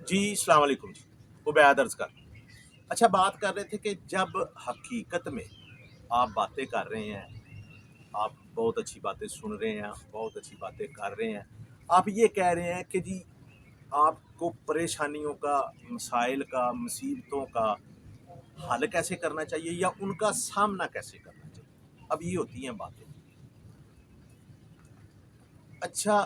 جی السلام علیکم جی عبید عرض کر اچھا بات کر رہے تھے کہ جب حقیقت میں آپ باتیں کر رہے ہیں، آپ بہت اچھی باتیں سن رہے ہیں، بہت اچھی باتیں کر رہے ہیں، آپ یہ کہہ رہے ہیں کہ جی آپ کو پریشانیوں کا، مسائل کا، مصیبتوں کا حل کیسے کرنا چاہیے یا ان کا سامنا کیسے کرنا چاہیے، اب یہ ہوتی ہیں باتیں۔ اچھا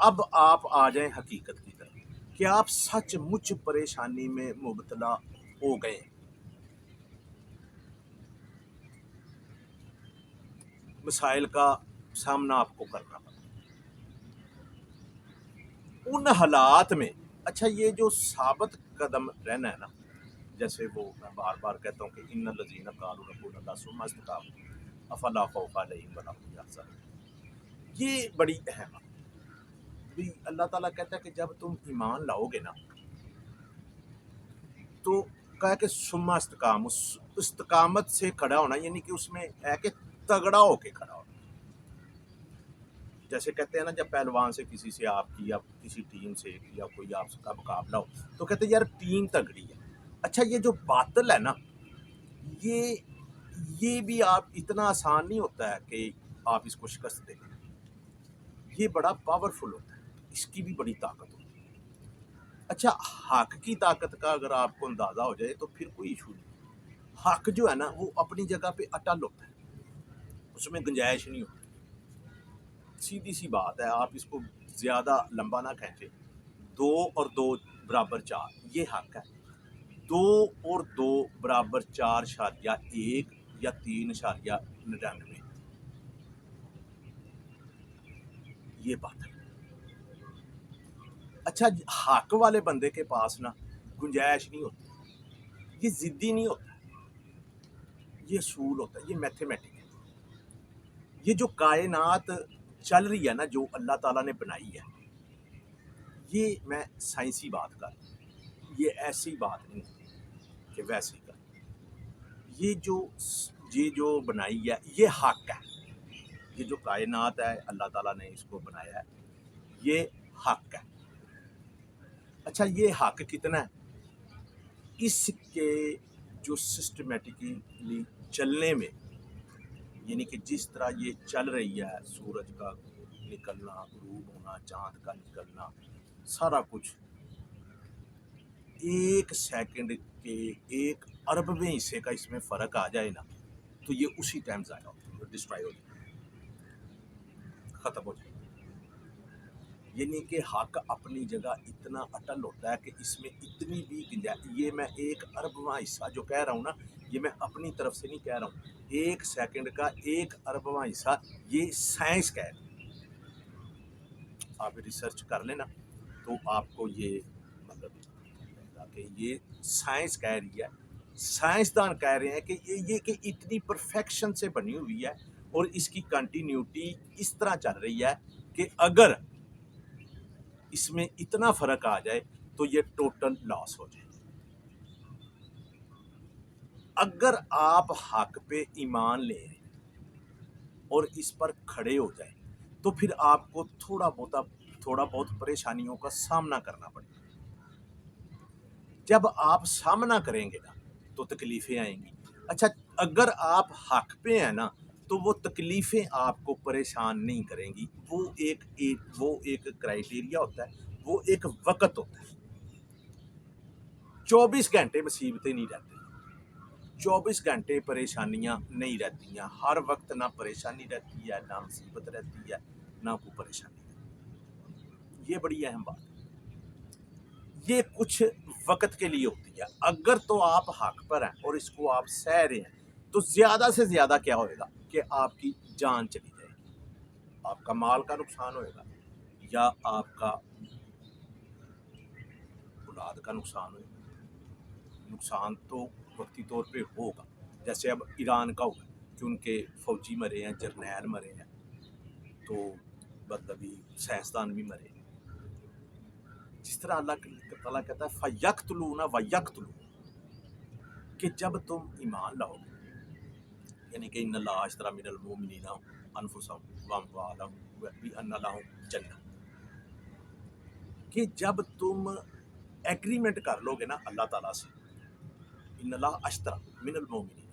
اب آپ آ جائیں حقیقت کی طرف کہ آپ سچ مچ پریشانی میں مبتلا ہو گئے ہیں، مسائل کا سامنا آپ کو کرنا پڑا ان حالات میں۔ اچھا یہ جو ثابت قدم رہنا ہے نا، جیسے وہ میں بار بار کہتا ہوں کہ ان الذین قالوا ربنا اللہ ثم استقاموا افلا خوف علیہم ولا هم یحزنون، یہ بڑی اہم ہے بھی۔ اللہ تعالیٰ کہتا ہے کہ جب تم ایمان لاؤ گے نا تو کہا کہ ثم استقام، اس استقامت سے کھڑا ہونا، یعنی کہ اس میں ہے کہ تگڑا ہو کے کھڑا ہونا۔ جیسے کہتے ہیں نا جب پہلوان سے کسی سے آپ کی یا کسی ٹیم سے یا کوئی آپ کا مقابلہ ہو تو کہتے ہیں یار ٹیم تگڑی ہے۔ اچھا یہ جو باطل ہے نا، یہ یہ بھی آپ اتنا آسان نہیں ہوتا ہے کہ آپ اس کو شکست دیں، یہ بڑا پاورفل ہوتا ہے، اس کی بھی بڑی طاقت ہوتی ہے۔ اچھا حق کی طاقت کا اگر آپ کو اندازہ ہو جائے تو پھر کوئی ایشو نہیں۔ حق جو ہے نا وہ اپنی جگہ پہ اٹل ہوتا ہے، اس میں گنجائش نہیں ہوتی۔ سیدھی سی بات ہے، آپ اس کو زیادہ لمبا نہ کھینچے۔ 2 اور 2 برابر 4 یہ حق ہے، 2 اور 2 برابر 4.1 یا 3.99 یہ بات ہے۔ اچھا حق والے بندے کے پاس نا گنجائش نہیں ہوتی، یہ ضدی نہیں ہوتا، یہ اصول ہوتا ہے، یہ میتھمیٹک ہے۔ یہ جو کائنات چل رہی ہے نا، جو اللہ تعالیٰ نے بنائی ہے، یہ میں سائنسی بات کر رہا ہوں، یہ ایسی بات نہیں ہے کہ ویسی کر۔ یہ جو بنائی ہے یہ حق ہے، یہ جو کائنات ہے اللہ تعالیٰ نے اس کو بنایا ہے، یہ حق ہے۔ اچھا یہ حق کتنا ہے؟ اس کے جو سسٹمیٹکلی چلنے میں، یعنی کہ جس طرح یہ چل رہی ہے، سورج کا نکلنا، غروب ہونا، چاند کا نکلنا، سارا کچھ 1 سیکنڈ کے 1 اربویں حصے کا اس میں فرق آ جائے نا تو یہ اسی ٹائم ضائع ہو، ڈسٹرائے ہو جائے، ختم ہو جائے۔ یعنی کہ حق اپنی جگہ اتنا اٹل ہوتا ہے کہ اس میں اتنی بھی گنجائش، یہ میں 1 اربواں حصہ جو کہہ رہا ہوں نا، یہ میں اپنی طرف سے نہیں کہہ رہا ہوں، 1 سیکنڈ کا 1 اربواں حصہ یہ سائنس کہہ رہی ہے۔ آپ ریسرچ کر لینا تو آپ کو یہ مطلب کہ یہ سائنس کہہ رہی ہے، سائنسدان کہہ رہے ہیں کہ یہ کہ اتنی پرفیکشن سے بنی ہوئی ہے اور اس کی کنٹینیوٹی اس طرح چل رہی ہے کہ اگر اس میں اتنا فرق آ جائے تو یہ ٹوٹل لاس ہو جائے۔ اگر آپ حق پہ ایمان لے اور اس پر کھڑے ہو جائیں تو پھر آپ کو تھوڑا بہت پریشانیوں کا سامنا کرنا پڑے گا۔ جب آپ سامنا کریں گے نا تو تکلیفیں آئیں گی۔ اچھا اگر آپ حق پہ ہیں نا تو وہ تکلیفیں آپ کو پریشان نہیں کریں گی، وہ ایک کرائیٹیریا ہوتا ہے، وہ ایک وقت ہوتا ہے۔ 24 گھنٹے مصیبتیں نہیں رہتی، 24 گھنٹے پریشانیاں نہیں رہتی ہیں، ہر وقت نہ پریشانی رہتی ہے، نہ مصیبت رہتی ہے، نہ کوئی پریشانی رہتی ہے۔ یہ بڑی اہم بات ہے، یہ کچھ وقت کے لیے ہوتی ہے۔ اگر تو آپ حق پر ہیں اور اس کو آپ سہ رہے ہیں تو زیادہ سے زیادہ کیا ہوئے گا کہ آپ کی جان چلی جائے گی، آپ کا مال کا نقصان ہوئے گا یا آپ کا اولاد کا نقصان ہوئے گا۔ نقصان تو وقتی طور پہ ہوگا، جیسے اب ایران کا ہوا کہ ان کے فوجی مرے ہیں، جرنیل مرے ہیں، تو مطلبی سائنسدان بھی مرے ہیں۔ جس طرح اللہ تعالیٰ کہتا ہے فَيَقْتُلُونَ وَيَقْتُلُونَ، کہ جب تم ایمان لاؤ گے، یعنی کہ ان اللہ اشتری من المؤمنین انفسهم واموالهم بان لهم جنہ، کہ جب تم ایگریمنٹ کر لو گے نا اللہ تعالیٰ سے، ان اللہ اشترا من المومنین،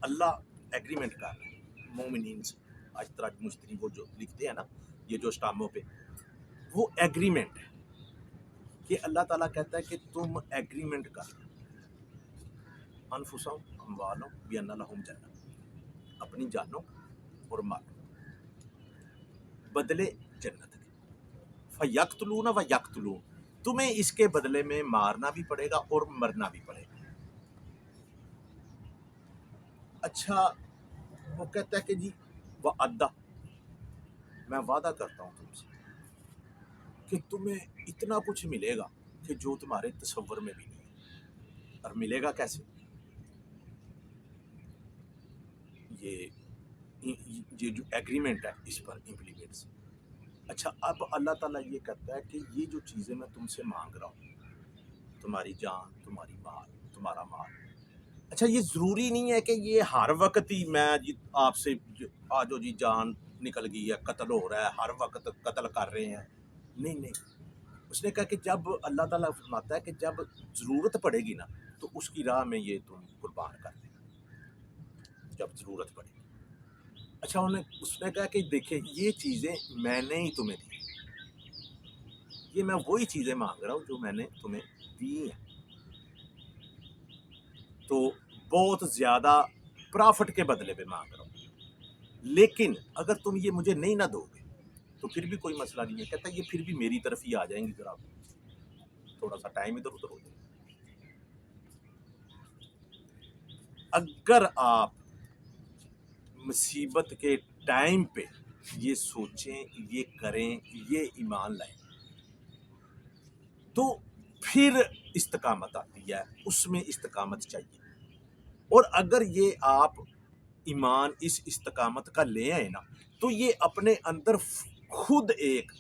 اللہ ایگریمنٹ کر رہے ہیں مومنین سے، اشترا مشتری وہ جو لکھتے ہیں نا یہ جو اسٹاموں پہ، وہ ایگریمنٹ ہے کہ اللہ تعالیٰ کہتا ہے کہ تم ایگریمنٹ کر انفسہم اموالہم بان لہم جنہ، اپنی جانوں اور مالوں بدلے جنت کے، فیقتلون و یقتلون، تمہیں اس کے بدلے میں مارنا بھی پڑے گا اور مرنا بھی پڑے گا۔ اچھا وہ کہتا ہے کہ جی وعدہ، میں وعدہ کرتا ہوں تم سے کہ تمہیں اتنا کچھ ملے گا کہ جو تمہارے تصور میں بھی نہیں، اور ملے گا کیسے؟ یہ جو ایگریمنٹ ہے اس پر امپلیمنٹ سے۔ اچھا اب اللہ تعالیٰ یہ کہتا ہے کہ یہ جو چیزیں میں تم سے مانگ رہا ہوں، تمہاری جان، تمہاری مال، تمہارا مال، اچھا یہ ضروری نہیں ہے کہ یہ ہر وقت ہی میں جی آپ سے آجو جی جان نکل گئی ہے، قتل ہو رہا ہے، ہر وقت قتل کر رہے ہیں، نہیں نہیں۔ اس نے کہا کہ جب اللہ تعالیٰ فرماتا ہے کہ جب ضرورت پڑے گی نا تو اس کی راہ میں یہ تم قربان کر دیں جب ضرورت پڑے گی۔ اچھا اس نے کہا کہ دیکھیں یہ چیزیں میں نے ہی تمہیں دی، یہ میں وہی چیزیں مانگ رہا ہوں جو میں نے تمہیں دی ہیں، تو بہت زیادہ پرافٹ کے بدلے پہ مانگ رہا ہوں، لیکن اگر تم یہ مجھے نہیں نہ دو گے تو پھر بھی کوئی مسئلہ نہیں ہے۔ کہتا ہے یہ پھر بھی میری طرف ہی آ جائیں گی، ذرا تھوڑا سا ٹائم ادھر ادھر ہو جائے۔ اگر آپ مصیبت کے ٹائم پہ یہ سوچیں، یہ کریں، یہ ایمان لائیں تو پھر استقامت آتی ہے، اس میں استقامت چاہیے۔ اور اگر یہ آپ ایمان اس استقامت کا لے آئے نا تو یہ اپنے اندر خود ایک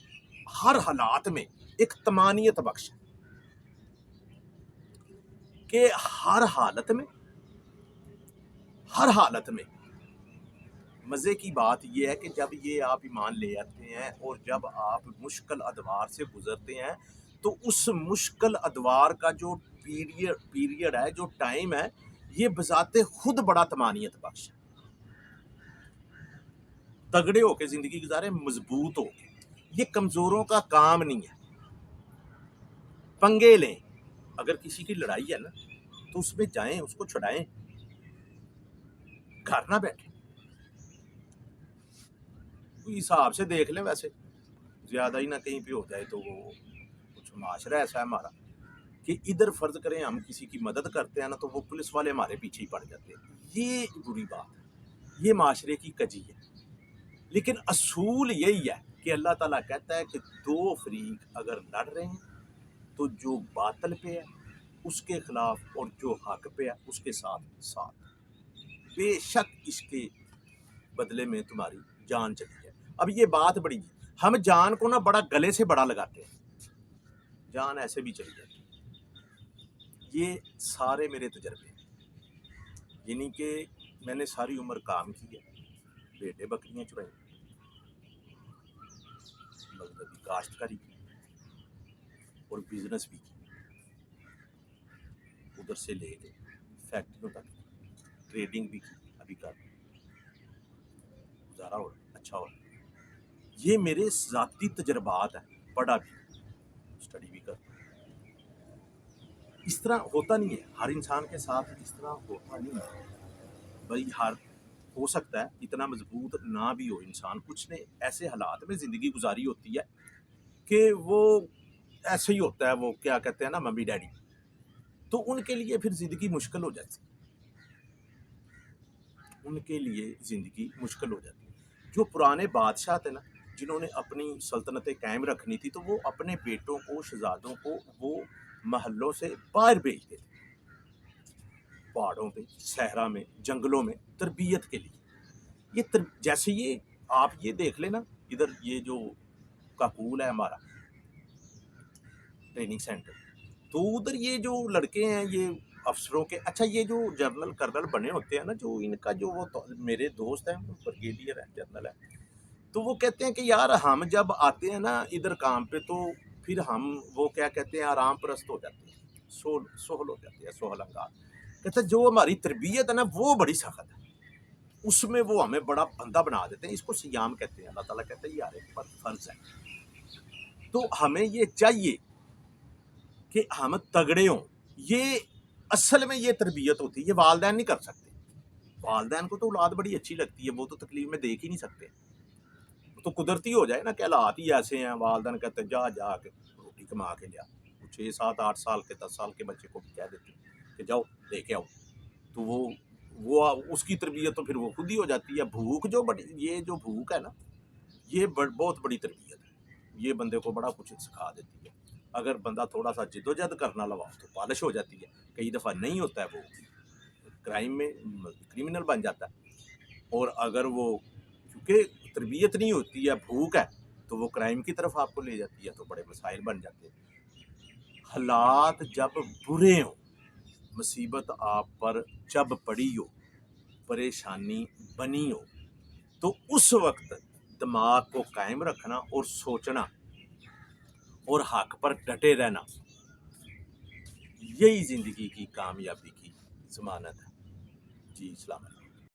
ہر حالات میں ایک طمانیت بخش کہ ہر حالت میں مزے کی بات یہ ہے کہ جب یہ آپ ایمان لے آتے ہیں اور جب آپ مشکل ادوار سے گزرتے ہیں تو اس مشکل ادوار کا جو پیریڈ ہے، جو ٹائم ہے، یہ بذات خود بڑا طمانیت بخش ہے۔ تگڑے ہو کے زندگی گزارے، مضبوط ہو کے، یہ کمزوروں کا کام نہیں ہے۔ پنگے لیں، اگر کسی کی لڑائی ہے نا تو اس میں جائیں، اس کو چھڑائیں، گھر نہ بیٹھیں۔ کوئی حساب سے دیکھ لیں، ویسے زیادہ ہی نہ کہیں پہ ہو جائے تو وہ کچھ معاشرہ ایسا ہے ہمارا کہ ادھر فرض کریں ہم کسی کی مدد کرتے ہیں نا تو وہ پولیس والے ہمارے پیچھے ہی پڑ جاتے ہیں، یہ بری بات ہے، یہ معاشرے کی کجی ہے۔ لیکن اصول یہی ہے کہ اللہ تعالیٰ کہتا ہے کہ دو فریق اگر لڑ رہے ہیں تو جو باطل پہ ہے اس کے خلاف اور جو حق پہ ہے اس کے ساتھ بے شک اس کے بدلے میں تمہاری جان چلی جائے۔ اب یہ بات بڑی، ہم جان کو نا بڑا گلے سے بڑا لگاتے ہیں، جان ایسے بھی چلی جاتی ہے۔ یہ سارے میرے تجربے ہیں، یعنی کہ میں نے ساری عمر کام کی ہے، بیٹے بکریاں چرائیں، مذہبی کاشتکاری کی اور بزنس بھی کی، ادھر سے لے کے فیکٹریوں تک ٹریڈنگ بھی کی، ابھی کر گزارا ہو رہا اچھا ہو رہا۔ یہ میرے ذاتی تجربات ہیں، پڑھا بھی، اسٹڈی بھی کرتا۔ اس طرح ہوتا نہیں ہے، ہر انسان کے ساتھ اس طرح ہوتا نہیں ہے بھائی، ہو سکتا ہے اتنا مضبوط نہ بھی ہو انسان، کچھ نے ایسے حالات میں زندگی گزاری ہوتی ہے کہ وہ ایسے ہی ہوتا ہے، وہ کیا کہتے ہیں نا ممی ڈیڈی، تو ان کے لیے پھر زندگی مشکل ہو جاتی، ان کے لیے زندگی مشکل ہو جاتی۔ جو پرانے بادشاہ تھے نا جنہوں نے اپنی سلطنتیں قائم رکھنی تھی تو وہ اپنے بیٹوں کو، شہزادوں کو وہ محلوں سے باہر بھیجتے تھے، پہاڑوں پہ، صحرا میں، جنگلوں میں تربیت کے لیے۔ جیسے یہ آپ یہ دیکھ لیں نا، ادھر یہ جو کاکول ہے ہمارا ٹریننگ سینٹر، تو ادھر یہ جو لڑکے ہیں یہ افسروں کے، اچھا یہ جو جنرل کرنل بنے ہوتے ہیں نا، جو ان کا جو وہ میرے دوست ہیں، بریگیڈیئر ہیں، جنرل ہے، تو وہ کہتے ہیں کہ یار ہم جب آتے ہیں نا ادھر کام پہ تو پھر ہم وہ کیا کہتے ہیں آرام پرست ہو جاتے ہیں، سہل ہو جاتے ہیں، سہل انگار. کہتے ہیں جو ہماری تربیت ہے نا وہ بڑی سخت ہے، اس میں وہ ہمیں بڑا بندہ بنا دیتے ہیں. اس کو سیام کہتے ہیں. اللہ تعالیٰ کہتے ہیں یہ ہر ایک پر فرض ہے. تو ہمیں یہ چاہیے کہ ہم تگڑے ہوں. یہ اصل میں یہ تربیت ہوتی ہے، یہ والدین نہیں کر سکتے. والدین کو تو اولاد بڑی اچھی لگتی ہے، وہ تو تکلیف میں دیکھ ہی نہیں سکتے. تو قدرتی ہو جائے نا کہ حالات ہی ایسے ہیں. والدین کہتے ہیں جا کے روٹی کما کے لیا. 6 7 8 سال کے 10 سال کے بچے کو بھی کہہ دیتے ہیں کہ جاؤ لے کے آؤ. تو وہ اس کی تربیت تو پھر وہ خود ہی ہو جاتی ہے. بھوک جو بڑی، یہ جو بھوک ہے نا، یہ بہت بڑی تربیت ہے. یہ بندے کو بڑا کچھ سکھا دیتی ہے. اگر بندہ تھوڑا سا جد و جہد کرنا لگا تو پالش ہو جاتی ہے. کئی دفعہ نہیں ہوتا ہے، وہ کرائم میں کرمنل بن جاتا ہے. اور اگر وہ کیونکہ تربیت نہیں ہوتی ہے، بھوک ہے، تو وہ کرائم کی طرف آپ کو لے جاتی ہے. تو بڑے مسائل بن جاتے ہیں. حالات جب برے ہوں، مصیبت آپ پر جب پڑی ہو، پریشانی بنی ہو، تو اس وقت دماغ کو قائم رکھنا اور سوچنا اور حق پر ڈٹے رہنا، یہی زندگی کی کامیابی کی ضمانت ہے. جی، السلام علیکم.